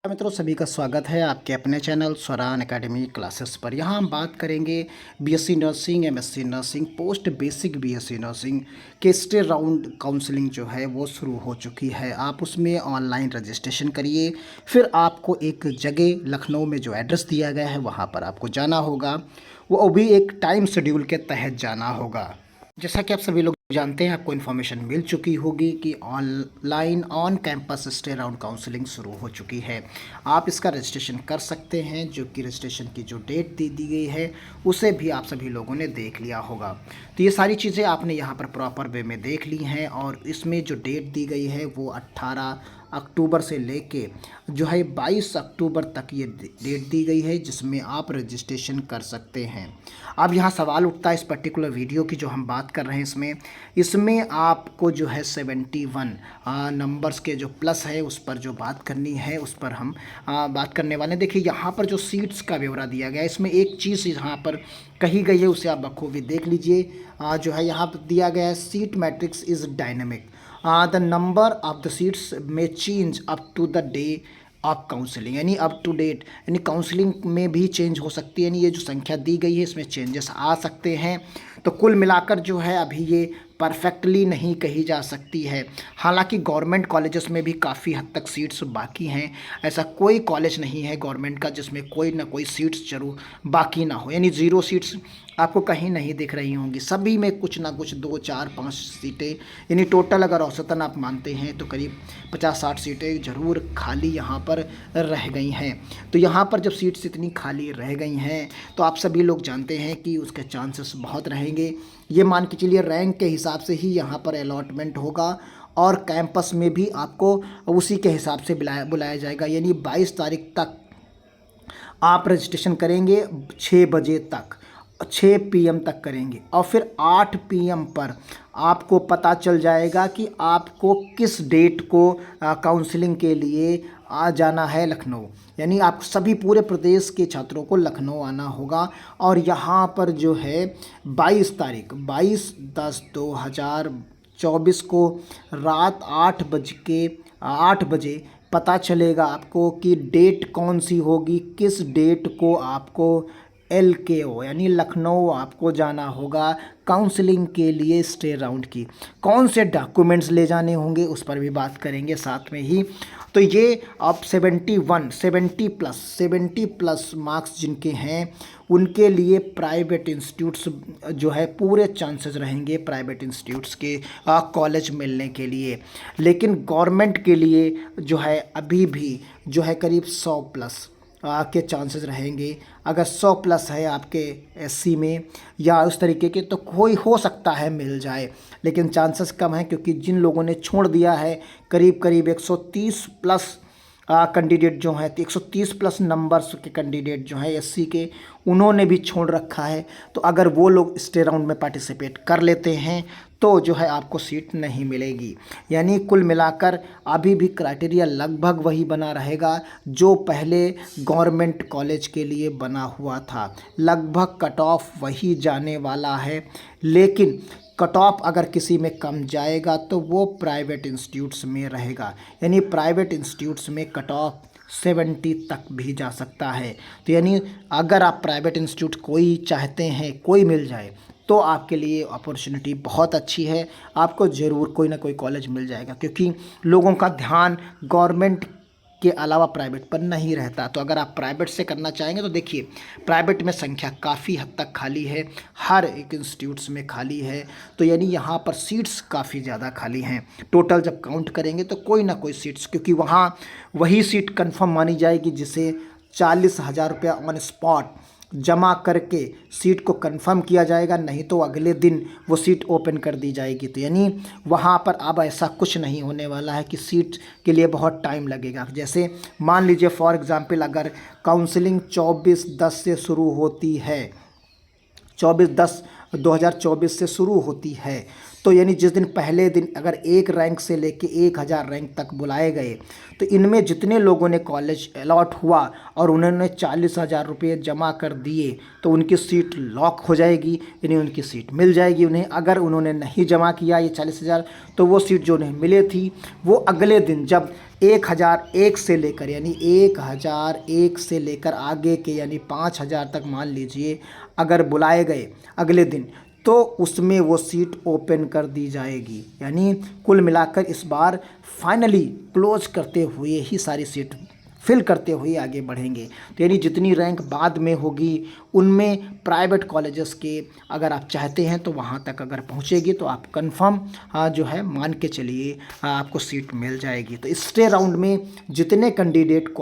मित्रों, सभी का स्वागत है आपके अपने चैनल स्वरान एकेडमी क्लासेस पर। यहाँ हम बात करेंगे BSc nursing, MSc nursing, post basic BSc nursing के स्टे राउंड काउंसलिंग जो है वो शुरू हो चुकी है। आप उसमें ऑनलाइन रजिस्ट्रेशन करिए। फिर आपको एक जगह लखनऊ में जो एड्रेस दिया गया है वहाँ पर आपको जाना होगा। वो भी एक टाइम शेड्यूल के तहत जाना होगा। जैसा कि आप सभी लोग जानते हैं, आपको इन्फॉर्मेशन मिल चुकी होगी कि online on campus stay round counselling शुरू हो चुकी है। आप इसका रजिस्ट्रेशन कर सकते हैं, जो कि रजिस्ट्रेशन की जो डेट दे दी गई है उसे भी आप सभी लोगों ने देख लिया होगा। तो ये सारी चीज़ें आपने यहाँ पर प्रॉपर वे में देख ली हैं और इसमें जो डेट दी गई है वो 18 अक्टूबर से लेके जो है 22 अक्टूबर तक ये डेट दी गई है, जिसमें आप रजिस्ट्रेशन कर सकते हैं। अब यहाँ सवाल उठता है इस पर्टिकुलर वीडियो की जो हम बात कर रहे हैं इसमें आपको जो है 71 नंबर्स के जो प्लस है उस पर जो बात करनी है उस पर हम बात करने वाले हैं। देखिए, यहाँ पर जो सीट्स का ब्यौरा दिया गया है, इसमें एक चीज़ यहाँ पर कही गई है उसे आप बखूबी देख लीजिए। जो है यहाँ पर दिया गया है, seat matrix is dynamic, the number of the seats में change up to the day of counselling, यानी अप टू डेट, यानी काउंसलिंग में भी चेंज हो सकती है। यानी ये जो संख्या दी गई है इसमें चेंजेस आ सकते हैं। तो कुल मिलाकर जो है अभी ये परफेक्टली नहीं कही जा सकती है। हालांकि गवर्नमेंट कॉलेजेस में भी काफ़ी हद तक सीट्स बाकी हैं। ऐसा कोई कॉलेज नहीं है गवर्नमेंट का जिसमें कोई ना कोई सीट्स जरूर बाकी ना हो, यानी ज़ीरो सीट्स आपको कहीं नहीं दिख रही होंगी। सभी में कुछ ना कुछ 2, 4, 5 सीटें, यानी टोटल अगर औसतन आप मानते हैं तो करीब 50-60 सीटें ज़रूर खाली यहाँ पर रह गई हैं। तो यहाँ पर जब सीट्स इतनी खाली रह गई हैं तो आप सभी लोग जानते हैं कि उसके चांसेस बहुत रहेंगे। ये मान के चलिए रैंक के हिसाब से ही यहाँ पर अलॉटमेंट होगा और कैंपस में भी आपको उसी के हिसाब से बुलाया जाएगा। यानी 22 तारीख तक आप रजिस्ट्रेशन करेंगे 6 बजे तक, 6 पीएम तक करेंगे और फिर 8 पीएम पर आपको पता चल जाएगा कि आपको किस डेट को काउंसलिंग के लिए आ जाना है लखनऊ। यानी आप सभी पूरे प्रदेश के छात्रों को लखनऊ आना होगा और यहाँ पर जो है 22 तारीख 22/10/2024 को रात 8 बजे पता चलेगा आपको कि डेट कौन सी होगी, किस डेट को आपको LKO यानी लखनऊ आपको जाना होगा काउंसलिंग के लिए स्टे राउंड की। कौन से डॉक्यूमेंट्स ले जाने होंगे उस पर भी बात करेंगे साथ में ही। तो ये अब 70 प्लस मार्क्स जिनके हैं उनके लिए प्राइवेट इंस्टीट्यूट्स जो है पूरे चांसेस रहेंगे प्राइवेट इंस्टीट्यूट्स के कॉलेज मिलने के लिए। लेकिन गवर्नमेंट के लिए जो है अभी भी जो है करीब 100 प्लस के चांसेस रहेंगे। अगर 100 प्लस है आपके SC में या उस तरीके के तो कोई हो सकता है मिल जाए, लेकिन चांसेस कम है क्योंकि जिन लोगों ने छोड़ दिया है करीब 130 प्लस कैंडिडेट जो हैं, 130 प्लस नंबर्स के कैंडिडेट जो हैं SC के, उन्होंने भी छोड़ रखा है। तो अगर वो लोग स्टे राउंड में पार्टिसिपेट कर लेते हैं तो जो है आपको सीट नहीं मिलेगी। यानी कुल मिलाकर अभी भी क्राइटेरिया लगभग वही बना रहेगा जो पहले गवर्नमेंट कॉलेज के लिए बना हुआ था। लगभग कट ऑफ वही जाने वाला है, लेकिन कट ऑफ अगर किसी में कम जाएगा तो वो प्राइवेट इंस्टीट्यूट्स में रहेगा। यानी प्राइवेट इंस्टीट्यूट्स में कट ऑफ 70 तक भी जा सकता है। तो यानी अगर आप प्राइवेट इंस्टीट्यूट कोई चाहते हैं, कोई मिल जाए, तो आपके लिए अपॉर्चुनिटी बहुत अच्छी है। आपको ज़रूर कोई ना कोई कॉलेज मिल जाएगा क्योंकि लोगों का ध्यान गवर्नमेंट के अलावा प्राइवेट पर नहीं रहता। तो अगर आप प्राइवेट से करना चाहेंगे तो देखिए, प्राइवेट में संख्या काफ़ी हद तक खाली है, हर एक इंस्टीट्यूट्स में खाली है। तो यानी यहाँ पर सीट्स काफ़ी ज़्यादा खाली हैं। टोटल जब काउंट करेंगे तो कोई ना कोई सीट्स, क्योंकि वहाँ वही सीट कंफर्म मानी जाएगी जिसे 40,000 रुपया ऑन स्पॉट जमा करके सीट को कंफर्म किया जाएगा, नहीं तो अगले दिन वो सीट ओपन कर दी जाएगी। तो यानी वहाँ पर अब ऐसा कुछ नहीं होने वाला है कि सीट के लिए बहुत टाइम लगेगा। जैसे मान लीजिए फॉर एग्ज़ाम्पल अगर काउंसलिंग 24/10 से शुरू होती है, 24/10/2024 से शुरू होती है, तो यानी जिस दिन पहले दिन अगर 1 रैंक से लेके 1000 रैंक तक बुलाए गए, तो इनमें जितने लोगों ने कॉलेज अलॉट हुआ और उन्होंने 40,000 रुपये जमा कर दिए, तो उनकी सीट लॉक हो जाएगी, यानी उनकी सीट मिल जाएगी उन्हें। अगर उन्होंने नहीं जमा किया ये 40,000, तो वो सीट जो उन्हें मिले थी वो अगले दिन जब 1001 से लेकर, यानी 1001 से लेकर आगे के यानी 5000 तक मान लीजिए अगर बुलाए गए अगले दिन, तो उसमें वो सीट ओपन कर दी जाएगी। यानी कुल मिलाकर इस बार फाइनली क्लोज करते हुए ही सारी सीट फिल करते हुए आगे बढ़ेंगे। तो यानी जितनी रैंक बाद में होगी उनमें प्राइवेट कॉलेजेस के अगर आप चाहते हैं तो वहाँ तक अगर पहुँचेगी तो आप कंफर्म जो है मान के चलिए आपको सीट मिल जाएगी। तो स्टे राउंड में जितने कैंडिडेट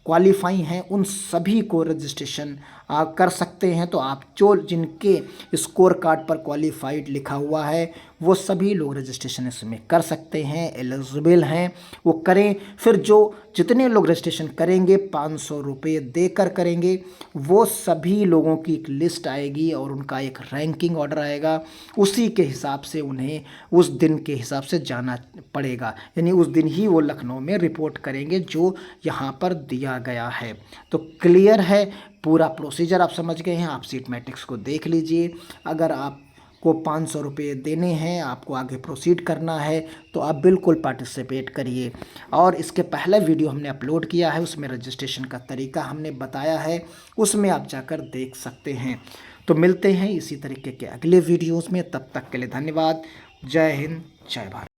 क्वालिफाई हैं उन सभी को रजिस्ट्रेशन कर सकते हैं। तो आप जो जिनके स्कोर कार्ड पर क्वालिफाइड लिखा हुआ है वो सभी लोग रजिस्ट्रेशन इसमें कर सकते हैं, एलिजिबल हैं, वो करें। फिर जो जितने लोग रजिस्ट्रेशन करेंगे 500 रुपये देकर करेंगे, वो सभी लोगों की एक लिस्ट आएगी और उनका एक रैंकिंग ऑर्डर आएगा। उसी के हिसाब से उन्हें उस दिन के हिसाब से जाना पड़ेगा, यानी उस दिन ही वो लखनऊ में रिपोर्ट करेंगे जो यहाँ पर दिया गया है। तो क्लियर है, पूरा प्रोसीजर आप समझ गए हैं। आप सीट मैट्रिक्स को देख लीजिए। अगर आपको 500 रुपये देने हैं, आपको आगे प्रोसीड करना है, तो आप बिल्कुल पार्टिसिपेट करिए। और इसके पहले वीडियो हमने अपलोड किया है, उसमें रजिस्ट्रेशन का तरीका हमने बताया है, उसमें आप जाकर देख सकते हैं। तो मिलते हैं इसी तरीके के अगले वीडियोज़ में, तब तक के लिए धन्यवाद। जय हिंद, जय भारत।